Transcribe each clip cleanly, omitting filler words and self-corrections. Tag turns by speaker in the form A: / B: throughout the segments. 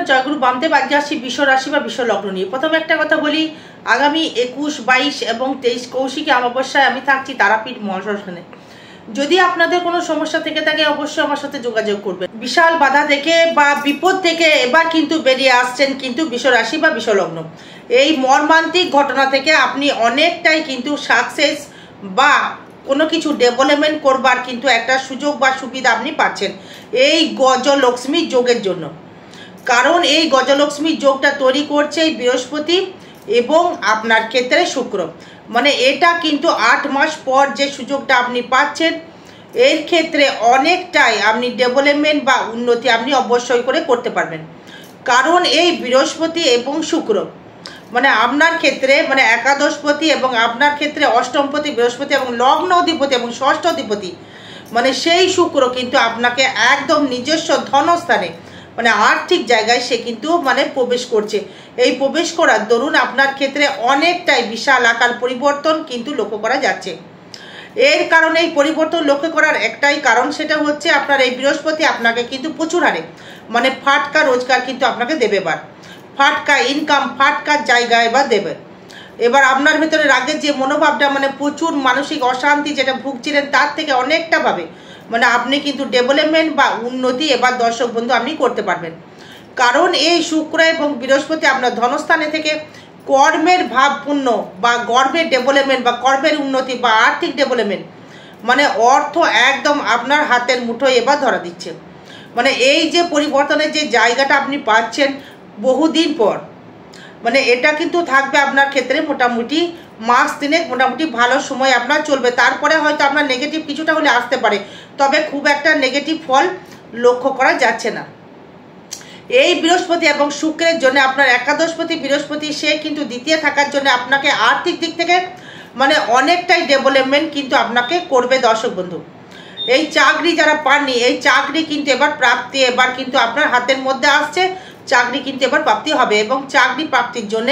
A: নমস্কার, জয়গুরু বামদেব। আজকে আসছি বিশ্ব রাশি বা বিশ্ব লগ্ন নিয়ে। প্রথমে একটা কথা বলি, আগামী 21, 22 এবং 23 কৌশিকী অমাবস্যায় আমি থাকছি তারাপীঠ মহাশ্মশানে। যদি আপনাদের কোনো সমস্যা থেকে থাকে অবশ্যই আমার সাথে যোগাযোগ করবেন। বিশাল বাধা থেকে বা বিপদ থেকে এবার কিন্তু বেরিয়ে আসছেন কিন্তু বিশ্ব রাশি বা বিশ্ব লগ্ন। এই মর্মান্তিক ঘটনা থেকে আপনি অনেকটাই কিন্তু সাকসেস বা কোনো কিছু ডেভেলপমেন্ট করবার কিন্তু একটা সুযোগ বা সুবিধা আপনি পাচ্ছেন এই গজলক্ষ্মী যোগের জন্য। কারণ এই গজলক্ষ্মী যোগটা তৈরি করছে এই বৃহস্পতি এবং আপনার ক্ষেত্রে শুক্র। মানে এটা কিন্তু 8 মাস পর যে সুযোগটা আপনি পাচ্ছেন, এর ক্ষেত্রে অনেকটাই আপনি ডেভেলপমেন্ট বা উন্নতি আপনি অবশ্যই করে করতে পারবেন। কারণ এই বৃহস্পতি এবং শুক্র মানে আপনার ক্ষেত্রে মানে একাদশপতি এবং আপনার ক্ষেত্রে অষ্টমপতি বৃহস্পতি এবং লগ্ন অধিপতি এবং ষষ্ঠ অধিপতি মানে সেই শুক্র কিন্তু আপনাকে একদম নিজস্ব ধনস্থানে মানে আর্থিক জায়গায় সে কিন্তু মানে প্রবেশ করছে। এই প্রবেশ করার দরুন আপনার ক্ষেত্রে অনেকটাই বিশাল আকার পরিবর্তন কিন্তু লক্ষ্য করা যাচ্ছে। এর কারণে এই পরিবর্তন লক্ষ্য করার একটাই কারণ, সেটা হচ্ছে আপনার এই বৃহস্পতি আপনাকে কিন্তু প্রচুর হারে মানে ফাটকা রোজগার কিন্তু আপনাকে দেবে, এবার ফাটকা ইনকাম ফাটকার জায়গায় এবার দেবে। এবার আপনার ভেতরে রাগের যে মনোভাবটা মানে প্রচুর মানসিক অশান্তি যেটা ভুগছিলেন তার থেকে অনেকটা ভাবে মানে আপনি কিন্তু ডেভেলপমেন্ট বা উন্নতি এবার দর্শক বন্ধু আপনি করতে পারবেন। কারণ এই শুক্র এবং বৃহস্পতি আপনার ধনস্থানে থেকে কর্মের ভাবপূর্ণ বা কর্মের ডেভেলপমেন্ট বা কর্মের উন্নতি বা আর্থিক ডেভেলপমেন্ট মানে অর্থ একদম আপনার হাতের মুঠোয় এবার ধরা দিচ্ছে। মানে এই যে পরিবর্তনের যে জায়গাটা আপনি পাচ্ছেন বহুদিন পর, মানে এটা কিন্তু থাকবে আপনার ক্ষেত্রে মোটামুটি মাস তিনেক মোটামুটি ভালো সময় আপনার চলবে। তারপরে হয়তো আপনার নেগেটিভ কিছুটা হলে আসতে পারে, তবে খুব একটা নেগেটিভ ফল লক্ষ্য করা যাচ্ছে না। এই বৃহস্পতি এবং শুক্রের জন্য আপনার একাদশপতি বৃহস্পতি সে কিন্তু দ্বিতীয় থাকার জন্য আপনাকে আর্থিক দিক থেকে মানে অনেকটাই ডেভেলপমেন্ট কিন্তু আপনাকে করবে দর্শক বন্ধু। এই চাকরি যারা পাননি এই চাকরি কিন্তু এবার প্রাপ্তি এবার কিন্তু আপনার হাতের মধ্যে আসছে, চাকরি কিন্তু এবার প্রাপ্তি হবে এবং চাকরি প্রাপ্তির জন্য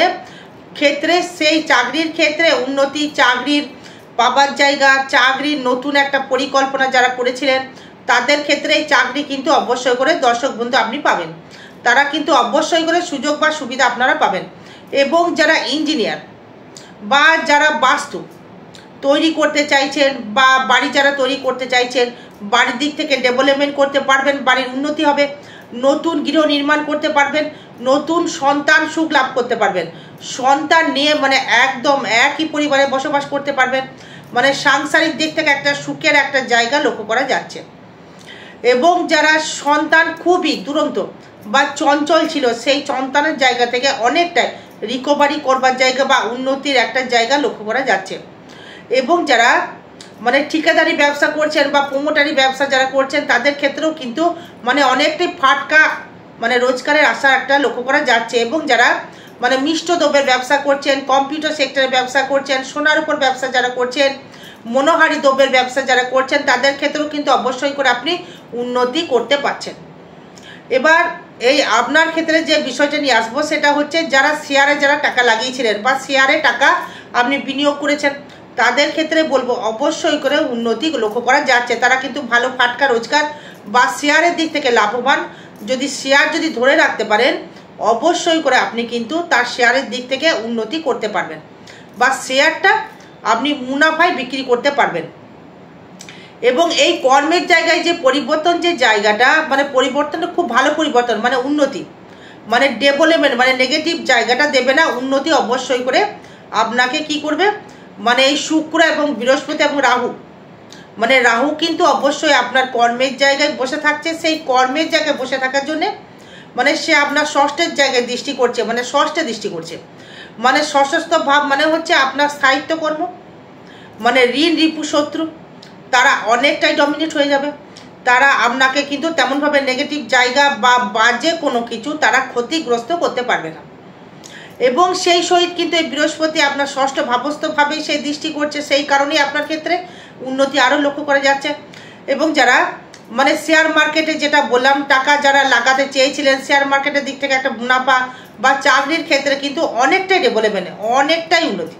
A: ক্ষেত্রে সেই চাকরির ক্ষেত্রে উন্নতি, চাকরির পাবার জায়গা, চাকরির নতুন একটা পরিকল্পনা যারা করেছিলেন তাদের ক্ষেত্রে এই চাকরি কিন্তু অবশ্যই করে দর্শক বন্ধু আপনি পাবেন। তারা কিন্তু অবশ্যই করে সুযোগ বা সুবিধা আপনারা পাবেন। এবং যারা ইঞ্জিনিয়ার বা যারা বাস্তু তৈরি করতে চাইছেন বা বাড়ি যারা তৈরি করতে চাইছেন, বাড়ির দিক থেকে ডেভেলপমেন্ট করতে পারবেন, বাড়ির উন্নতি হবে, নতুন গৃহ নির্মাণ করতে পারবেন, নতুন সন্তান সুখ লাভ করতে পারবেন, সন্তান নিয়ে মানে একদম একই পরিবারে বসবাস করতে পারবেন, মানে সাংসারিক দিক থেকে একটা সুখের একটা জায়গা লক্ষ্য করা যাচ্ছে। এবং যারা সন্তান খুবই দুরন্ত বা চঞ্চল ছিল সেই সন্তানের জায়গা থেকে অনেকটাই রিকভারি করবার জায়গা বা উন্নতির একটা জায়গা লক্ষ্য করা যাচ্ছে। এবং যারা মানে ঠিকাদারি ব্যবসা করছেন বা প্রমোটারি ব্যবসা যারা করছেন তাদের ক্ষেত্রেও কিন্তু মানে অনেকটাই ফাটকা মানে রোজগারের আশা একটা লক্ষ্য করা যাচ্ছে। এবং যারা মানে মিষ্ট দ্রব্যের ব্যবসা করছেন, কম্পিউটার সেক্টরের ব্যবসা করছেন, সোনার উপর ব্যবসা যারা করছেন, মনোহারি দ্রব্যের ব্যবসা যারা করছেন তাদের ক্ষেত্রেও কিন্তু অবশ্যই করে আপনি উন্নতি করতে পারছেন। এবার এই আপনার ক্ষেত্রে যে বিষয়টা নিয়ে আসবো সেটা হচ্ছে যারা শেয়ারে যারা টাকা লাগিয়েছিলেন বা শেয়ারে টাকা আপনি বিনিয়োগ করেছেন তাদের ক্ষেত্রে বলবো অবশ্যই করে উন্নতি লক্ষ্য করা যাচ্ছে। তারা কিন্তু ভালো ফাটকা রোজগার বা শেয়ারের দিক থেকে লাভবান, যদি শেয়ার যদি ধরে রাখতে পারেন অবশ্যই করে আপনি কিন্তু তার শেয়ারের দিক থেকে উন্নতি করতে পারবেন বা শেয়ারটা আপনি মুনাফায় বিক্রি করতে পারবেন। এবং এই কর্মের জায়গায় যে পরিবর্তন যে জায়গাটা মানে পরিবর্তনটা খুব ভালো পরিবর্তন মানে উন্নতি মানে ডেভেলপমেন্ট মানে নেগেটিভ জায়গাটা দেবে না, উন্নতি অবশ্যই করে আপনাকে কি করবে মানে এই শুক্র এবং বৃহস্পতি এবং রাহু মানে রাহু কিন্তু অবশ্যই আপনার কর্মের জায়গায় বসে থাকছে। সেই কর্মের জায়গায় বসে থাকার জন্যে মানে সে আপনার ষষ্ঠের জায়গায় দৃষ্টি করছে, মানে ষষ্ঠে দৃষ্টি করছে মানে ষষ্ঠ ভাব মানে হচ্ছে আপনার স্থায়িত্ব কর্ম মানে ঋণ রিপু শত্রু তারা অনেকটাই ডমিনেট হয়ে যাবে। তারা আপনাকে কিন্তু তেমনভাবে নেগেটিভ জায়গা বা বাজে কোনো কিছু তারা ক্ষতিগ্রস্ত করতে পারবে না। এবং সেই সহিত কিন্তু এই বৃহস্পতি আপনার ষষ্ঠ ভাবস্থভাবেই সেই দৃষ্টি করছে, সেই কারণেই আপনার ক্ষেত্রে উন্নতি আরও লক্ষ্য করা যাচ্ছে। এবং যারা মানে শেয়ার মার্কেটে যেটা বললাম টাকা যারা লাগাতে চেয়েছিলেন শেয়ার মার্কেটের দিক থেকে একটা মুনাফা বা চাকরির ক্ষেত্রে কিন্তু অনেকটাই ডেভেলপমেন্ট অনেকটাই উন্নতি।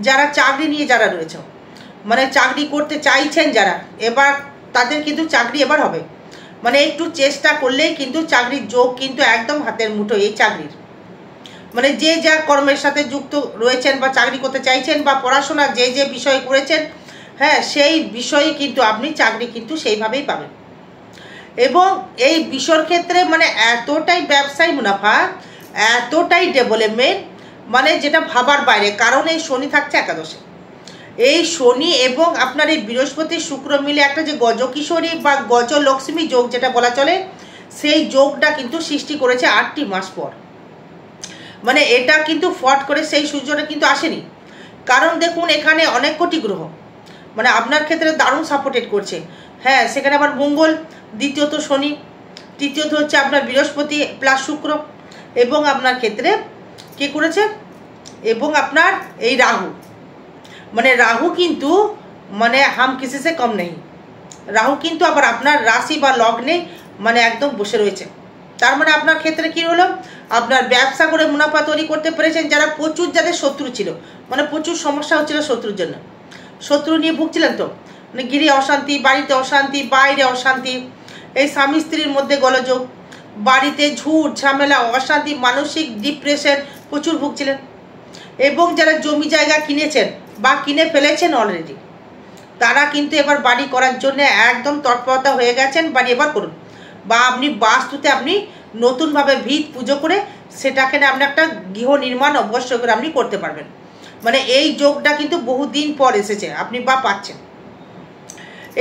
A: যারা চাকরি নিয়ে যারা রয়েছে মানে চাকরি করতে চাইছেন যারা এবার তাদের কিন্তু চাকরি এবার হবে। মানে একটু চেষ্টা করলেই কিন্তু চাকরির যোগ কিন্তু একদম হাতের মুঠো এই চাকরির। মানে যে যা কর্মের সাথে যুক্ত রয়েছেন বা চাকরি করতে চাইছেন বা পড়াশোনা যে যে বিষয় করেছেন, হ্যাঁ সেই বিষয়ে কিন্তু আপনি চাকরি কিন্তু সেইভাবেই পাবেন। এবং এই বিষয়ের ক্ষেত্রে মানে এতটাই ব্যবসায়ী মুনাফা, এতটাই ডেভেলপমেন্ট, মানে যেটা ভাবার বাইরে। কারণ এই শনি থাকছে একাদশে, এই শনি এবং আপনার এই বৃহস্পতি শুক্র মিলে একটা যে গজকিশোরী বা গজলক্ষ্মী যোগ যেটা বলা চলে, সেই যোগটা কিন্তু সৃষ্টি করেছে 8টি মাস পর। মানে এটা কিন্তু ফট করে সেই সূর্যটা কিন্তু আসেনি। কারণ দেখুন এখানে অনেক কোটি গ্রহ মানে আপনার ক্ষেত্রে দারুণ সাপোর্টেড করছে। হ্যাঁ, সেখানে আবার মঙ্গল, দ্বিতীয়ত শনি, তৃতীয়ত হচ্ছে আপনার বৃহস্পতি প্লাস শুক্র, এবং আপনার ক্ষেত্রে কী করেছে, এবং আপনার এই রাহু। মানে রাহু কিন্তু মানে হাম কিসি সে কম নেই। রাহু কিন্তু আবার আপনার রাশি বা লগ্নে মানে একদম বসে রয়েছে। তার মানে আপনার ক্ষেত্রে কি হলো, আপনার ব্যবসা করে মুনাফা তৈরি করতে পেরেছেন। যারা প্রচুর, যাদের শত্রু ছিল, মানে প্রচুর সমস্যা হচ্ছিল শত্রুর জন্য, শত্রু নিয়ে ভুগছিলেন, তো মানে গৃহে অশান্তি, বাড়িতে অশান্তি, বাইরে অশান্তি, এই স্বামী স্ত্রীর মধ্যে গোলযোগ, বাড়িতে ঝুট ঝামেলা, অশান্তি, মানসিক ডিপ্রেশন, প্রচুর ভুগছিলেন। এবং যারা জমি জায়গা কিনেছেন বা কিনে ফেলেছেন অলরেডি, তারা কিন্তু এবার বাড়ি করার জন্য একদম তৎপরতা হয়ে গেছেন, বাড়ি এবার করুন। বা আপনি বাস্তুতে আপনি নতুনভাবে ভিত পুজো করে সেটাকে আপনি একটা গৃহ নির্মাণ অবশ্যই করে আপনি করতে পারবেন। মানে এই যোগটা কিন্তু বহুদিন পর এসেছে, আপনি বা পাচ্ছেন।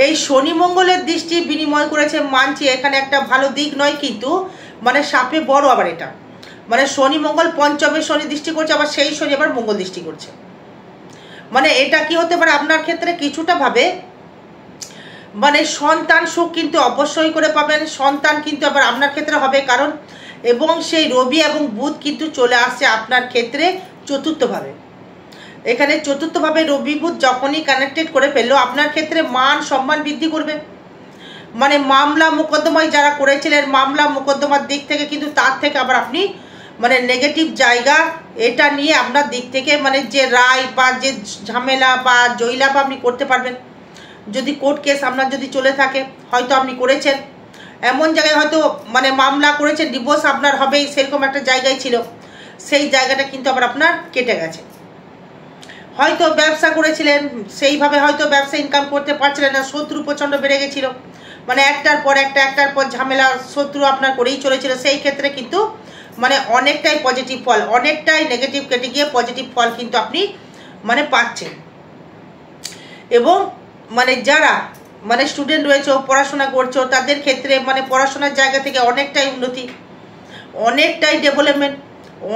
A: এই শনি মঙ্গলের দৃষ্টি বিনিময় করেছে, মানছি এখানে একটা ভালো দিক নয়, কিন্তু মানে সাপে বড়। আবার এটা মানে শনি মঙ্গল পঞ্চমে শনি দৃষ্টি করছে, আবার সেই শনি আবার মঙ্গল দৃষ্টি করছে। মানে এটা কি হতে পারে আপনার ক্ষেত্রে কিছুটা ভাবে মানে সন্তান সুখ কিন্তু অবশ্যই করে পাবেন। সন্তান কিন্তু আবার আপনার ক্ষেত্রে হবে, কারণ এবং সেই রবি এবং বুধ কিন্তু চলে আসছে আপনার ক্ষেত্রে চতুর্থভাবে। এখানে চতুর্থভাবে রবি বুধ যখনই কানেক্টেড করে ফেললো, আপনার ক্ষেত্রে মান সম্মান বৃদ্ধি করবে। মানে মামলা মোকদ্দমায় যারা করেছিলেন, মামলা মোকদ্দমার দিক থেকে কিন্তু তার থেকে আবার আপনি মানে নেগেটিভ জায়গা এটা নিয়ে আপনার দিক থেকে মানে যে রায় বা যে ঝামেলা বা জয়লাভ আপনি করতে পারবেন। যদি কোর্ট কেস আপনার যদি চলে থাকে, হয়তো আপনি করেছেন এমন জায়গায়, হয়তো মানে মামলা করেছেন, ডিভোর্স আপনার হবেই, সেরকম একটা জায়গায় ছিল, সেই জায়গাটা কিন্তু আবার আপনার কেটে গেছে। হয়তো ব্যবসা করেছিলেন, সেইভাবে হয়তো ব্যবসা ইনকাম করতে পারছিলেন না, শত্রু প্রচণ্ড বেড়ে গেছিলো, মানে একটার পর ঝামেলা শত্রু আপনার করেই চলেছিল। সেই ক্ষেত্রে কিন্তু মানে অনেকটাই পজিটিভ ফল, অনেকটাই নেগেটিভ কেটে গিয়ে পজিটিভ ফল কিন্তু আপনি মানে পাচ্ছেন। এবং মানে যারা মানে স্টুডেন্ট রয়েছে, পড়াশোনা করছো, তাদের ক্ষেত্রে মানে পড়াশোনার জায়গা থেকে অনেকটাই উন্নতি, অনেকটাই ডেভেলপমেন্ট,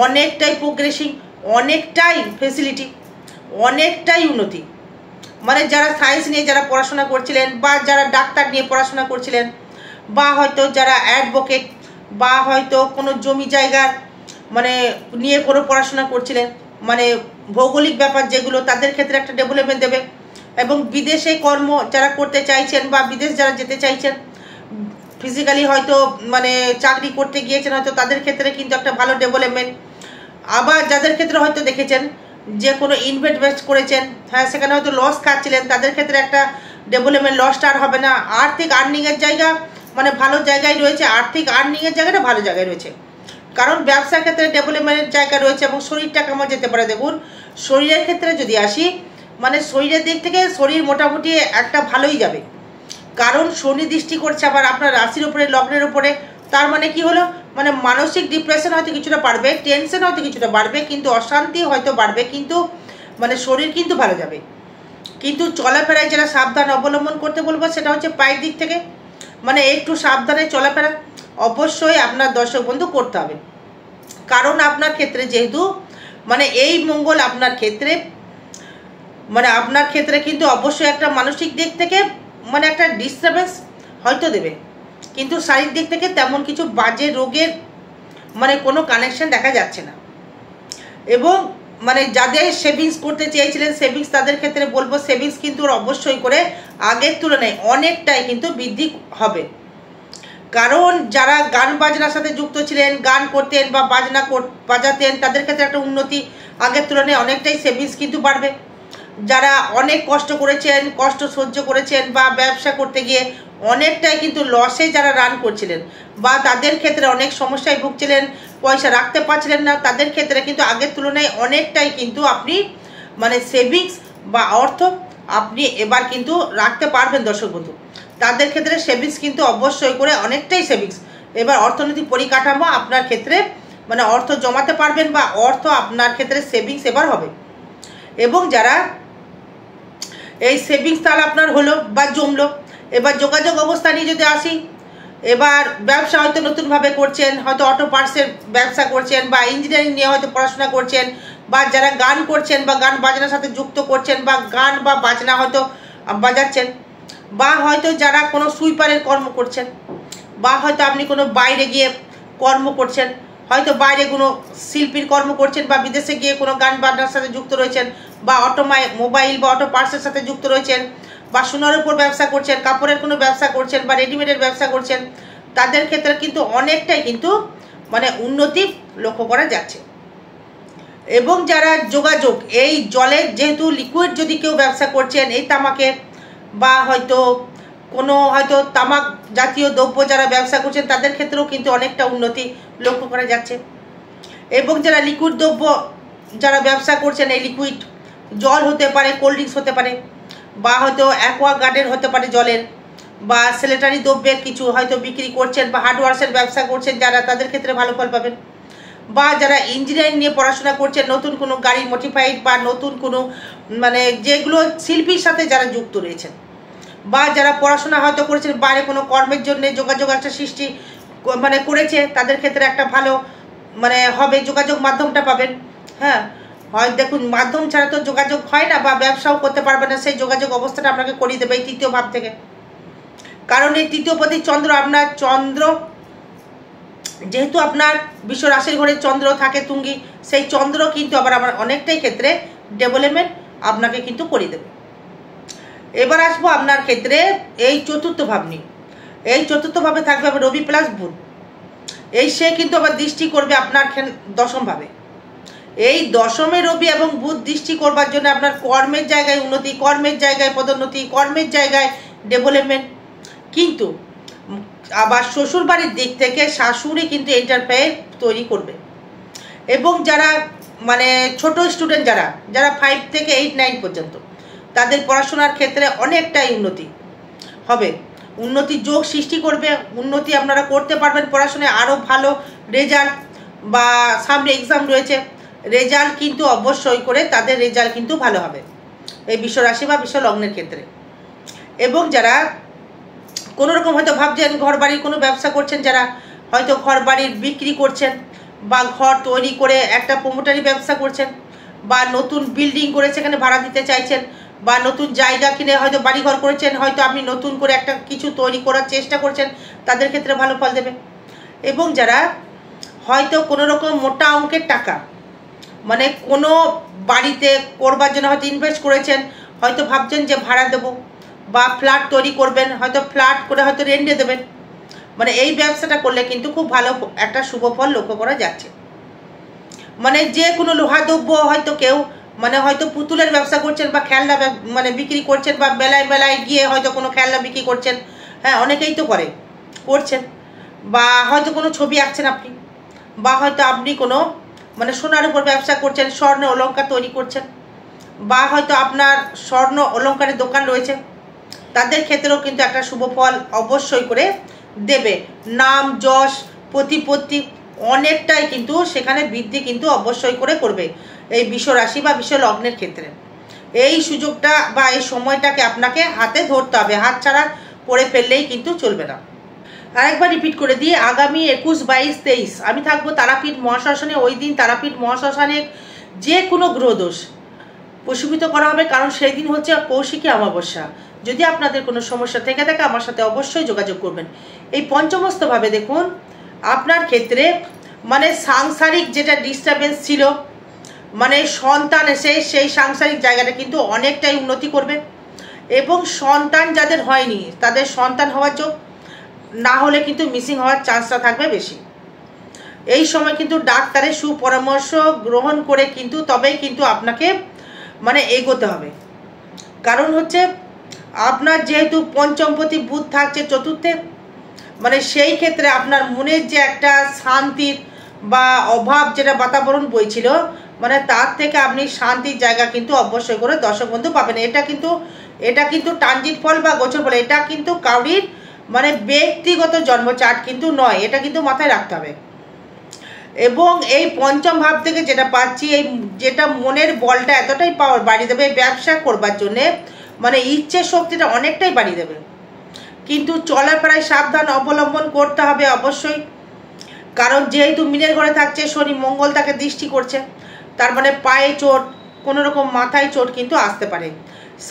A: অনেকটাই প্রোগ্রেসিং, অনেকটাই ফেসিলিটি, অনেকটাই উন্নতি। মানে যারা সায়েন্স নিয়ে যারা পড়াশোনা করছিলেন, বা যারা ডাক্তার নিয়ে পড়াশোনা করছিলেন, বা হয়তো যারা অ্যাডভোকেট, বা হয়তো কোনো জমি জায়গার মানে নিয়ে কোনো পড়াশোনা করছিলেন, মানে ভৌগোলিক ব্যাপার যেগুলো, তাদের ক্ষেত্রে একটা ডেভেলপমেন্ট দেবে। এবং বিদেশে কর্ম যারা করতে চাইছেন, বা বিদেশ যারা যেতে চাইছেন, ফিজিক্যালি হয়তো মানে চাকরি করতে গিয়েছেন, হয়তো তাদের ক্ষেত্রে কিন্তু একটা ভালো ডেভেলপমেন্ট। আবার যাদের ক্ষেত্রে হয়তো দেখেছেন যে কোনো ইনভেস্ট করেছেন, হ্যাঁ সেখানে হয়তো লস খাচ্ছিলেন, তাদের ক্ষেত্রে একটা ডেভেলপমেন্ট, লসটা আর হবে না। আর্থিক আর্নিংয়ের জায়গা মানে ভালো জায়গায় রয়েছে, আর্থিক আর্নিংয়ের জায়গাটা ভালো জায়গায় রয়েছে, কারণ ব্যবসার ক্ষেত্রে ডেভেলপমেন্টের জায়গা রয়েছে। এবং শরীরটা কেমন যেতে পারে দেখুন, শরীরের ক্ষেত্রে যদি আসি, মানে শরীরের দিক থেকে শরীর মোটামুটি একটা ভালোই যাবে, কারণ শনি দৃষ্টি করছে আবার আপনার রাশির উপরে, লগ্নের উপরে। তার মানে কি হলো, মানে মানসিক ডিপ্রেশন হয়তো কিছুটা বাড়বে, টেনশন হয়তো কিছুটা বাড়বে, কিন্তু অশান্তি হয়তো বাড়বে, কিন্তু মানে শরীর কিন্তু ভালো যাবে। কিন্তু চলাফেরায় যেটা সাবধান অবলম্বন করতে বলবো, সেটা হচ্ছে পায়ের দিক থেকে মানে একটু সাবধানে চলাফেরা অবশ্যই আপনার দর্শক বন্ধু করতে হবে। কারণ আপনার ক্ষেত্রে যেহেতু মানে এই মঙ্গল আপনার ক্ষেত্রে মানে আপনার ক্ষেত্রে কিন্তু অবশ্যই একটা মানসিক দিক থেকে মানে একটা ডিস্টার্বেন্স হয়তো দেবে, কিন্তু শারীরিক দিক থেকে তেমন কিছু বাজে রোগের মানে কোনো কানেকশন দেখা যাচ্ছে না। এবং মানে যাদের সেভিংস করতে চেয়েছিলেন সেভিংস, তাদের ক্ষেত্রে বলবো সেভিংস কিন্তু অবশ্যই করে আগের তুলনায় অনেকটাই কিন্তু বৃদ্ধি হবে। কারণ যারা গান বাজনার সাথে যুক্ত ছিলেন, গান করতেন বা বাজনা বাজাতেন, তাদের ক্ষেত্রে একটা উন্নতি, আগের তুলনায় অনেকটাই সেভিংস কিন্তু বাড়বে। যারা অনেক কষ্ট করেছেন, কষ্ট সহ্য করেছেন, বা ব্যবসা করতে গিয়ে অনেকটাই কিন্তু লসে যারা রান করছিলেন, বা তাদের ক্ষেত্রে অনেক সমস্যায় ভুগছিলেন, পয়সা রাখতে পারছিলেন না, তাদের ক্ষেত্রে কিন্তু আগের তুলনায় অনেকটাই কিন্তু আপনি মানে সেভিংস বা অর্থ আপনি এবার কিন্তু রাখতে পারবেন দর্শক বন্ধু। তাদের ক্ষেত্রে সেভিংস কিন্তু অবশ্যই করে অনেকটাই সেভিংস, এবার অর্থনৈতিক পরিকাঠামো আপনার ক্ষেত্রে মানে অর্থ জমাতে পারবেন, বা অর্থ আপনার ক্ষেত্রে সেভিংস এবার হবে। এবং যারা এই সেভিংস তাহলে আপনার হলো বা জমলো, এবার যোগাযোগ অবস্থা নিয়ে যদি আসি, এবার ব্যবসা হয়তো নতুনভাবে করছেন, হয়তো অটো পার্টসের ব্যবসা করছেন, বা ইঞ্জিনিয়ারিং নিয়ে হয়তো পড়াশোনা করছেন, বা যারা গান করছেন বা গান বাজনার সাথে যুক্ত করছেন, বা গান বা বাজনা হয়তো বাজাচ্ছেন, বা হয়তো যারা কোনো সুইপারের কর্ম করছেন, বা হয়তো আপনি কোনো বাইরে গিয়ে কর্ম করছেন, হয়তো বাইরে কোনো শিল্পীর কর্ম করছেন, বা বিদেশে গিয়ে কোনো গান বাজনার সাথে যুক্ত রয়েছেন, বা মোবাইল বা অটো পার্টসের সাথে যুক্ত রয়েছেন, বা সোনার উপর ব্যবসা করছেন, কাপড়ের কোনো ব্যবসা করছেন, বা রেডিমেডের ব্যবসা করছেন, তাদের ক্ষেত্রে কিন্তু অনেকটাই কিন্তু মানে উন্নতি লক্ষ্য করা যাচ্ছে। এবং যারা যোগাযোগ এই জলের যেহেতু লিকুইড যদি কেউ ব্যবসা করছেন, এই তামাকের বা হয়তো কোনো হয়তো তামাক জাতীয় দ্রব্য যারা ব্যবসা করছেন, তাদের ক্ষেত্রেও কিন্তু অনেকটা উন্নতি লক্ষ্য করা যাচ্ছে। এবং যারা লিকুইড দ্রব্য যারা ব্যবসা করছেন, এই লিকুইড জল হতে পারে, কোল্ড ড্রিঙ্কস হতে পারে, বা হয়তো অ্যাকোয়া গার্ডেন হতে পারে জলের, বা স্যানিটারি দ্রব্যের কিছু হয়তো বিক্রি করছেন, বা হার্ডওয়ার্সের ব্যবসা করছেন যারা, তাদের ক্ষেত্রে ভালো ফল পাবেন। বা যারা ইঞ্জিনিয়ারিং নিয়ে পড়াশোনা করছেন, নতুন কোনো গাড়ি মডিফাইড বা নতুন কোনো মানে যেগুলো শিল্পীর সাথে যারা যুক্ত রয়েছেন, বা যারা পড়াশোনা হয়তো করেছেন বাইরে কোনো কর্মের জন্য যোগাযোগ একটা সৃষ্টি মানে করেছে, তাদের ক্ষেত্রে একটা ভালো মানে হবে, যোগাযোগ মাধ্যমটা পাবেন। হ্যাঁ, হয় দেখুন মাধ্যম ছাড়া তো যোগাযোগ হয় না, বা ব্যবসাও করতে পারবে না, সেই যোগাযোগ অবস্থাটা আপনাকে করিয়ে দেবে এই তৃতীয় ভাব থেকে। কারণ এই তৃতীয় পতি চন্দ্র, আপনার চন্দ্র যেহেতু আপনার বিশ্ব রাশির ঘরে চন্দ্র থাকে তুঙ্গি, সেই চন্দ্র কিন্তু আবার আমার অনেকটাই ক্ষেত্রে ডেভেলপমেন্ট আপনাকে কিন্তু করিয়ে দেবে। এবার আসবো আপনার ক্ষেত্রে এই চতুর্থ ভাব নিয়ে। এই চতুর্থ ভাবে থাকবে আবার রবি প্লাস বুধ, এই সে কিন্তু আবার দৃষ্টি করবে আপনার দশম ভাবে। এই দশমে রবি এবং বুধ দৃষ্টি করবার জন্য আপনার কর্মের জায়গায় উন্নতি, কর্মের জায়গায় পদোন্নতি, কর্মের জায়গায় ডেভেলপমেন্ট। কিন্তু আবার শ্বশুর বাড়ির দিক থেকে শাশুড়ি কিন্তু এন্টারপ্রাইজ তৈরি করবে। এবং যারা মানে ছোট স্টুডেন্ট যারা যারা 5 থেকে 8, 9 পর্যন্ত, তাদের পড়াশোনার ক্ষেত্রে অনেকটাই উন্নতি হবে, উন্নতি যোগ সৃষ্টি করবে, উন্নতি আপনারা করতে পারবেন পড়াশোনায়, আরও ভালো রেজাল্ট, বা সামনে এক্সাম রয়েছে, রেজাল্ট কিন্তু অবশ্যই করে তাদের রেজাল্ট কিন্তু ভালো হবে এই বিশ্ব রাশি বা বিশ্ব লগ্নের ক্ষেত্রে। এবং যারা কোনো রকম হয়তো ভাবছেন ঘর বাড়ির কোনো ব্যবসা করছেন, যারা হয়তো ঘর বাড়ির বিক্রি করছেন, বা ঘর তৈরি করে একটা প্রমোটারি ব্যবসা করছেন, বা নতুন বিল্ডিং করে সেখানে ভাড়া দিতে চাইছেন, বা নতুন জায়গা কিনে হয়তো বাড়িঘর করেছেন, হয়তো আপনি নতুন করে একটা কিছু তৈরি করার চেষ্টা করছেন, তাদের ক্ষেত্রে ভালো ফল দেবে। এবং যারা হয়তো কোনো রকম মোটা অঙ্কের টাকা মানে কোনো বাড়িতে করবার জন্য হয়তো ইনভেস্ট করেছেন, হয়তো ভাবছেন যে ভাড়া দেবো, বা ফ্ল্যাট তৈরি করবেন, হয়তো ফ্ল্যাট করে হয়তো রেন্টে দেবেন, মানে এই ব্যবসাটা করলে কিন্তু খুব ভালো একটা শুভ ফল লক্ষ্য করা যাচ্ছে। মানে যে কোনো লোহা দ্রব্য হয়তো কেউ মানে হয়তো পুতুলের ব্যবসা করছেন, বা খেলনা মানে বিক্রি করছেন, বা মেলায় মেলায় গিয়ে হয়তো কোনো খেলনা বিক্রি করছেন, হ্যাঁ অনেকেই তো করছেন, বা হয়তো কোনো ছবি আঁকছেন আপনি, বা হয়তো আপনি কোনো মানে সোনার উপর ব্যবসা করছেন, স্বর্ণ অলংকার তৈরি করছেন, বা হয়তো আপনার স্বর্ণ অলংকারের দোকান রয়েছে, তাদের ক্ষেত্রেও কিন্তু একটা শুভ ফল অবশ্যই করে দেবে। নাম যশ প্রতিপত্তি অনেকটাই কিন্তু সেখানে বৃদ্ধি কিন্তু অবশ্যই করে করবে এই বিশ্ব রাশি বা বিশ্ব লগ্নের ক্ষেত্রে। এই সুযোগটা বা এই সময়টাকে আপনাকে হাতে ধরতে হবে, হাত ছাড়া করে ফেললেই কিন্তু চলবে না। আরেকবার রিপিট করে দিয়ে, আগামী 21, 22, 23 আমি থাকবো তারাপীঠ মহাশ্মশানে। ওই দিন তারাপীঠ মহাশ্মশানে যে কোনো গ্রহদোষ প্রশমিত করা হবে, কারণ সেই দিন হচ্ছে কৌশিকী অমাবস্যা। যদি আপনাদের কোনো সমস্যা থেকে থাকে আমার সাথে অবশ্যই যোগাযোগ করবেন। এই পঞ্চমস্তভাবে দেখুন আপনার ক্ষেত্রে মানে সাংসারিক যেটা ডিস্টারবেন্স ছিল, মানে সন্তান এসে সেই সাংসারিক জায়গাটা কিন্তু অনেকটাই উন্নতি করবে। এবং সন্তান যাদের হয়নি তাদের সন্তান হওয়ার যোগ, না হলে কিন্তু মিসিং হওয়ার চান্সটা থাকবে বেশি। এই সময় কিন্তু ডাক্তারের সুপরামর্শ গ্রহণ করে কিন্তু তবেই কিন্তু আপনাকে মানে এগোতে হবে। কারণ হচ্ছে আপনার যেহেতু পঞ্চমপতি বুধ থাকছে চতুর্থে, মানে সেই ক্ষেত্রে আপনার মনের যে একটা শান্তির বা অভাব যেটা বাতাবরণ বইছিল, মানে তার থেকে আপনি শান্তির জায়গা কিন্তু অবশ্যই করে দর্শক বন্ধু পাবেন। এটা কিন্তু ট্রানজিট ফল বা গোচর ফল, এটা কিন্তু কাউরির মানে ব্যক্তিগত জন্ম চার্ট কিন্তু নয়, এটা কিন্তু মাথায় রাখতে হবে। এবং এই পঞ্চম ভাব থেকে যেটা পাচ্ছি, এই যেটা মনের বলটা এতটাই পাওয়ার বাড়িয়ে দেবে ব্যবসা করবার জন্যে, মানে ইচ্ছের শক্তিটা অনেকটাই বাড়িয়ে দেবে। কিন্তু চলাফেরায় সাবধান অবলম্বন করতে হবে অবশ্যই, কারণ যেহেতু মিনের ঘরে থাকছে শনি, মঙ্গল তাকে দৃষ্টি করছে, তার মানে পায়ে চোট, কোনো রকম মাথায় চোট কিন্তু আসতে পারে।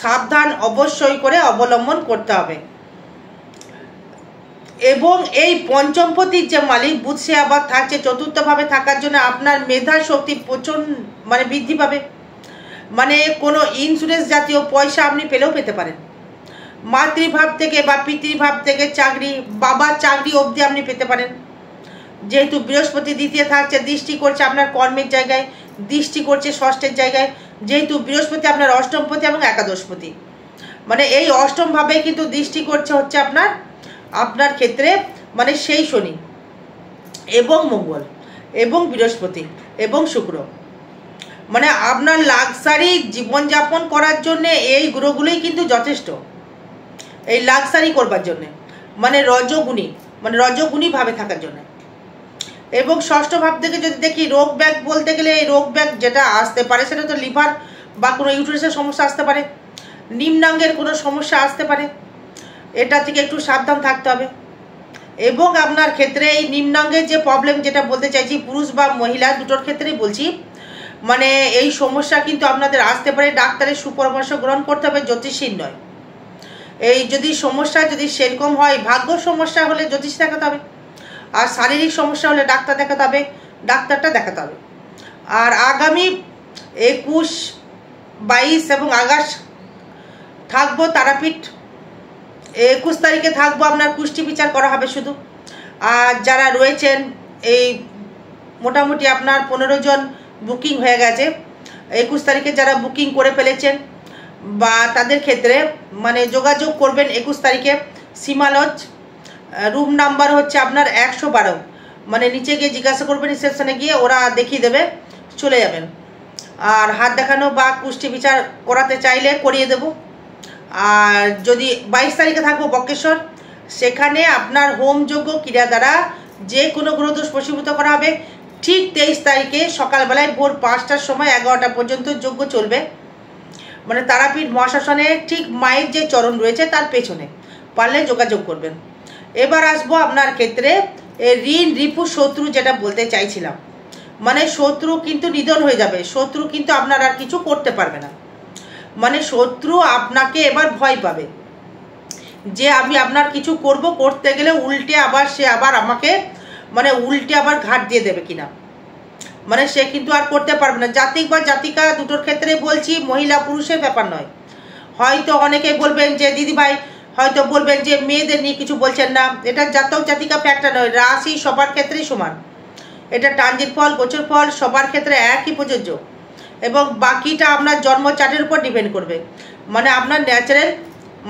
A: সাবধান অবশ্যই করে অবলম্বন করতে হবে। এবং এই পঞ্চমপতির যে মালিক বুধ, সে আবার থাকছে চতুর্থভাবে থাকার জন্য আপনার মেধা শক্তি প্রচণ্ড মানে বৃদ্ধি পাবে। মানে কোনো ইন্স্যুরেন্স জাতীয় পয়সা আপনি পেতে পারেন। মাতৃভাব থেকে বা পিতৃভাব থেকে চাকরি, বাবার চাকরি অবধি আপনি পেতে পারেন। যেহেতু বৃহস্পতি দ্বিতীয় থাকছে, দৃষ্টি করছে আপনার কর্মের জায়গায়, দৃষ্টি করছে ষষ্ঠের জায়গায়। যেহেতু বৃহস্পতি আপনার অষ্টমপতি এবং একাদশপতি, মানে এই অষ্টম ভাবে কিন্তু দৃষ্টি করছে হচ্ছে আপনার ক্ষেত্রে মানে সেই শনি এবং মঙ্গল এবং বৃহস্পতি এবং শুক্র। মানে আপনার লাক্সারি জীবনযাপন করার জন্যে এই গ্রহগুলোই কিন্তু যথেষ্ট, এই লাক্সারি করবার জন্যে, মানে রজগুণী ভাবে থাকার জন্য। এবং ষষ্ঠ ভাব থেকে যদি দেখি রোগ ব্যাগ বলতে গেলে, এই রোগ ব্যাগ যেটা আসতে পারে সেটা তো লিভার বা কোনো ইউটেরাসের সমস্যা আসতে পারে, নিম্নাঙ্গের কোনো সমস্যা আসতে পারে, এটা থেকে একটু সাবধান থাকতে হবে। এবং আপনার ক্ষেত্রে এই নিম্নাঙ্গের যে প্রবলেম যেটা বলতে চাইছি, পুরুষ বা মহিলা দুটোর ক্ষেত্রেই বলছি, মানে এই সমস্যা কিন্তু আপনাদের আসতে পারে। ডাক্তারের সুপরামর্শ গ্রহণ করতে হবে, জ্যোতিষীর নয়। এই যদি সমস্যা যদি সেরকম হয়, ভাগ্য সমস্যা হলে জ্যোতিষ দেখাতে হবে, আর শারীরিক সমস্যা হলে ডাক্তারটা দেখাতে হবে। আর আগামী 21, 22 এবং আগস্ট থাকবো তারাপীঠ। 21 তারিখে থাকবো, আপনার কুষ্টি বিচার করা হবে শুধু। আর যারা রয়েছেন এই মোটামুটি আপনার 15 জন বুকিং হয়ে গেছে। 21 তারিখে যারা বুকিং করে ফেলেছেন বা তাদের ক্ষেত্রে মানে যোগাযোগ করবেন 21 তারিখে। সীমা লজ, রুম নাম্বার হচ্ছে আপনার 112, মানে নিচে গিয়ে জিজ্ঞাসা করবেন, রিসেপশনে গিয়ে ওরা দেখিয়ে দেবে, চলে যাবেন। আর হাত দেখানো বা কুষ্টি বিচার করাতে চাইলে করিয়ে দেব। আর যদি 22 তারিখে থাকবো বক্রেশ্বর, সেখানে আপনার হোম যজ্ঞ ক্রিয়া দ্বারা যে কোনো গ্রহদোষ বশীভূত করা হবে। ঠিক 23 তারিখে সকালবেলায় ভোর 5টার সময় 11টা পর্যন্ত যজ্ঞ চলবে, মানে তারাপীঠ মহাশ্মশানে ঠিক মায়ের যে চরণ রয়েছে তার পেছনে, পারলে যোগাযোগ করবেন। এবার আসবো আপনার ক্ষেত্রে ঋণ, রিপু, শত্রু যেটা বলতে চাইছিলাম, মানে শত্রু কিন্তু নিধন হয়ে যাবে, শত্রু কিন্তু আপনার আর কিছু করতে পারবে না। মানে শত্রু আপনাকে এবার ভয় পাবে যে আমি আপনার কিছু করতে গেলে উল্টে আবার সে আবার আমাকে মানে উল্টে আবার ঘাট দিয়ে দেবে কিনা, মানে সে কিন্তু আর করতে পারবে না। জাতিক বা জাতিকা দুটোর ক্ষেত্রে বলছি, মহিলা পুরুষের ব্যাপার নয়। হয়তো অনেকে বলবেন যে দিদিভাই হয়তো বলবেন যে মেয়েদের নিয়ে কিছু বলছেন না, এটা জাতক জাতিকা ফ্যাক্টর নয়, রাশি সবার ক্ষেত্রেই সমান। এটা ট্রানজিট ফল, গোচর ফল সবার ক্ষেত্রে একই প্রযোজ্য, এবং বাকিটা আপনার জন্ম চার্টের উপর ডিপেন্ড করবে। মানে আপনার ন্যাচারাল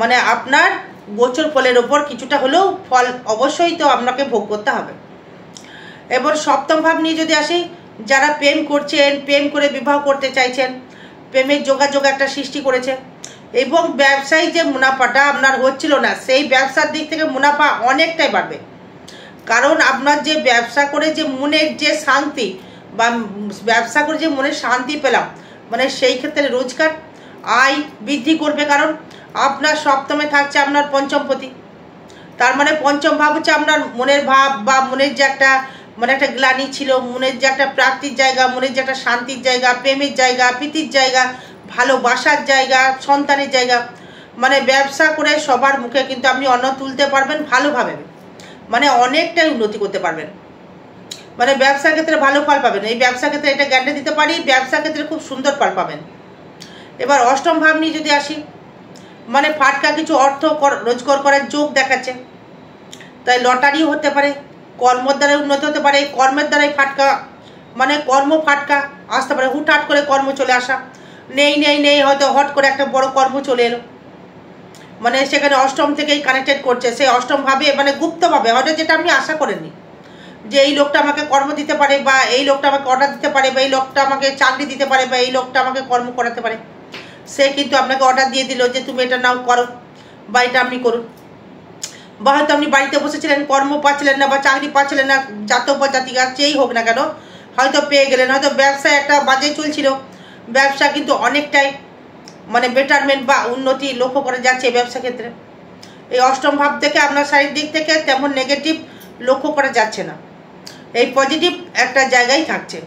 A: মানে আপনার গোচর ফলের ওপর কিছুটা হলেও ফল অবশ্যই তো আপনাকে ভোগ করতে হবে। এবার সপ্তম ভাব নিয়ে যদি আসি, যারা প্রেম করছেন, প্রেম করে বিবাহ করতে চাইছেন, প্রেমের যোগাযোগ একটা সৃষ্টি করেছে, এবং ব্যবসায়ী যে মুনাফাটা আপনার হচ্ছিল না, সেই ব্যবসার দিক থেকে মুনাফা অনেকটাই বাড়বে। কারণ আপনার যে ব্যবসা করে যে মনের যে শান্তি বা ব্যবসা করে যে মনের শান্তি পেলাম, মানে সেই ক্ষেত্রে রোজগার আয় বৃদ্ধি করবে। কারণ আপনার সপ্তমে থাকছে আপনার পঞ্চমপতি, তার মানে পঞ্চম ভাব হচ্ছে আপনার মনের ভাব বা মনের যে একটা মানে একটা গ্লানি ছিল, মনের যে একটা প্রাপ্তির জায়গা, মনের যে একটা শান্তির জায়গা, প্রেমের জায়গা, প্রীতির জায়গা, ভালোবাসার জায়গা, সন্তানের জায়গা। মানে ব্যবসা করে সবার মুখে কিন্তু আপনি অন্ন তুলতে পারবেন ভালোভাবে, মানে অনেকটাই উন্নতি করতে পারবেন, মানে ব্যবসার ক্ষেত্রে ভালো ফল পাবেন। এই ব্যবসার ক্ষেত্রে এটা গ্যারান্টি দিতে পারি, ব্যবসার ক্ষেত্রে খুব সুন্দর ফল পাবেন। এবার অষ্টম ভাব নিয়ে যদি আসি, মানে ফাটকা কিছু অর্থ রোজগার করার যোগ দেখাচ্ছে, তাই লটারিও হতে পারে, কর্মের দ্বারাই উন্নতি হতে পারে। কর্মের দ্বারাই ফাটকা মানে কর্ম ফাটকা আসতে পারে, হুটহাট করে কর্ম চলে আসা, নেই নেই নেই, হয়তো হট করে একটা বড় কর্ম চলে এলো, মানে সেখানে অষ্টম থেকেই কানেক্টেড করছে, সেই অষ্টম ভাবে মানে গুপ্তভাবে, হয়তো যেটা আপনি আশা করেননি যে এই লোকটা আমাকে কর্ম দিতে পারে, বা এই লোকটা আমাকে অর্ডার দিতে পারে, বা এই লোকটা আমাকে চাকরি দিতে পারে, বা এই লোকটা আমাকে কর্ম করাতে পারে, সে কিন্তু আপনাকে অর্ডার দিয়ে দিল যে তুমি এটা নাও করো, বা এটা আপনি করুন। বা হয়তো আপনি বাড়িতে বসেছিলেন, কর্ম পাচ্ছিলেন না বা চাকরি পাচ্ছিলেন না, জাতক বা জাতিকা যেই হোক না কেন, হয়তো পেয়ে গেলেন। হয়তো ব্যবসায় একটা বাজে চলছিল, ব্যবসা কিন্তু অনেকটাই মানে বেটারমেন্ট বা উন্নতি লক্ষ্য করা যাচ্ছে ব্যবসা ক্ষেত্রে। এই অষ্টম ভাব থেকে আপনার শারীরিক দিক থেকে তেমন নেগেটিভ লক্ষ্য করা যাচ্ছে না, এই পজিটিভ একটা জায়গায় থাকছে।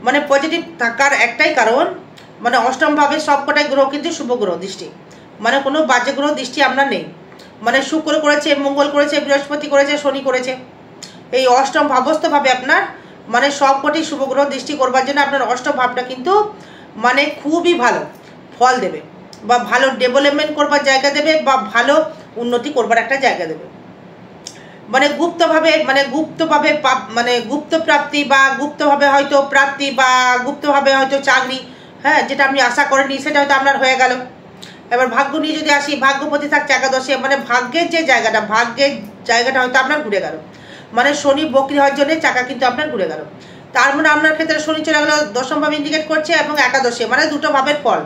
A: মানে পজিটিভ থাকার একটাই কারণ, মানে অষ্টম ভাবে সবকটাই গ্রহ কিন্তু শুভ গ্রহ দৃষ্টি, মানে কোনো বাজে গ্রহ দৃষ্টি আপনার নেই। মানে শুক্র করেছে, মঙ্গল করেছে, বৃহস্পতি করেছে, শনি করেছে, এই অষ্টম ভাবস্থভাবে আপনার মানে সবকটি শুভ গ্রহ দৃষ্টি করবার জন্য আপনার অষ্টম ভাবটা কিন্তু মানে খুবই ভালো ফল দেবে, বা ভালো ডেভেলপমেন্ট করবার জায়গা দেবে, বা ভালো উন্নতি করবার একটা জায়গা দেবে। মানে গুপ্তভাবে মানে গুপ্ত প্রাপ্তি, বা গুপ্তভাবে হয়তো প্রাপ্তি, বা গুপ্তভাবে হয়তো চাকরি, হ্যাঁ, যেটা আপনি আশা করেননি সেটা হয়তো আপনার হয়ে গেল। এবার ভাগ্য নিয়ে যদি আসি, ভাগ্যপতি থাকছে একাদশে, মানে ভাগ্যের জায়গাটা হয়তো আপনার ঘুরে গেল, মানে শনি বক্রি হওয়ার জন্য চাকা কিন্তু আপনার ঘুরে গেল। তার মানে আপনার ক্ষেত্রে শনি চলে গেল দশম ভাবে ইন্ডিকেট করছে, এবং একাদশে মানে দুটো ভাবের ফল,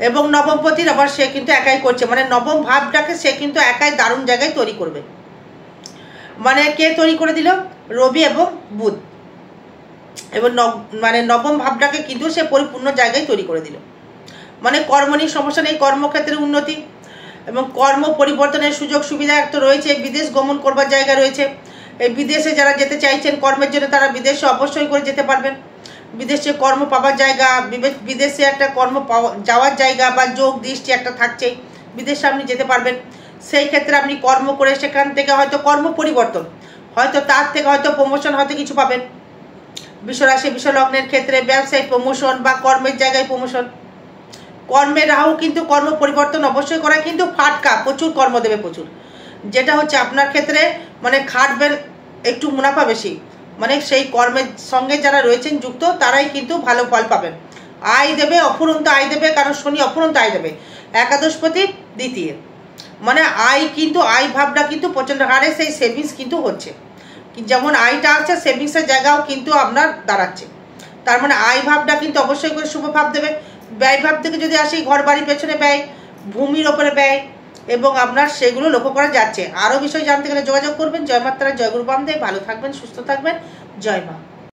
A: এবং নবমপতির আবার সে কিন্তু একাই করছে, মানে নবম ভাবটাকে সে কিন্তু একাই দারুণ জায়গায় তৈরি করবে। মানে কে তৈরি করে দিল? রবি এবং বুধ, এবং মানে নবম ভাবটাকে কিন্তু সে পরিপূর্ণ জায়গায় তৈরি করে দিল। মানে কর্ম নিয়ে সমস্যা নেই, কর্মক্ষেত্রে উন্নতি এবং কর্ম পরিবর্তনের সুযোগ সুবিধা তো রয়েছে, বিদেশ গমন করবার জায়গা রয়েছে। এই বিদেশে যারা যেতে চাইছেন কর্মের জন্য, তারা বিদেশে অবশ্যই করে যেতে পারবেন। বিদেশে কর্ম পাওয়ার জায়গা, বিদেশে একটা কর্ম যাওয়ার জায়গা বা যোগ দৃষ্টি একটা থাকছেই, বিদেশে আপনি যেতে পারবেন। সেই ক্ষেত্রে আপনি কর্ম করে সেখান থেকে হয়তো কর্ম পরিবর্তন, হয়তো তার থেকে হয়তো প্রমোশন হয়তো কিছু পাবেন। বিশ্বরাশি বিশ্বলগ্নের ক্ষেত্রে ব্যবসায় প্রমোশন বা কর্মের জায়গায় প্রমোশন। কর্মের রাহু কিন্তু কর্ম পরিবর্তন অবশ্যই করা, কিন্তু ফাটকা প্রচুর কর্ম দেবে, প্রচুর, যেটা হচ্ছে আপনার ক্ষেত্রে মানে খাটবেন একটু মুনাফা বেশি, মানে সেই কর্মের সঙ্গে যারা রয়েছেন যুক্ত তারাই কিন্তু ভালো ফল পাবেন। আয় দেবে, অফুরন্ত আয় দেবে, কারণ শনি অফুরন্ত আয় দেবে, একাদশপতি দ্বিতীয়, মানে আয় কিন্তু আয় ভাবটা কিন্তু প্রচণ্ড হারে সেই সেভিংস কিন্তু হচ্ছে, যেমন আয়টা আছে সেভিংসের জায়গাও কিন্তু আপনার দাঁড়াচ্ছে। তার মানে আয় ভাবটা কিন্তু অবশ্যই করে শুভ ভাব দেবে। ব্যয় ভাব থেকে যদি আসি, ঘর বাড়ির পেছনে ব্যয়, ভূমির ওপরে ব্যয়, এবং আপনার সেগুলো লক্ষ্য করা যাচ্ছে। আরও বিষয় জানতে গেলে যোগাযোগ করবেন। জয় মাতারা, জয় গুরু বামদেব। ভালো থাকবেন, সুস্থ থাকবেন, জয় মা।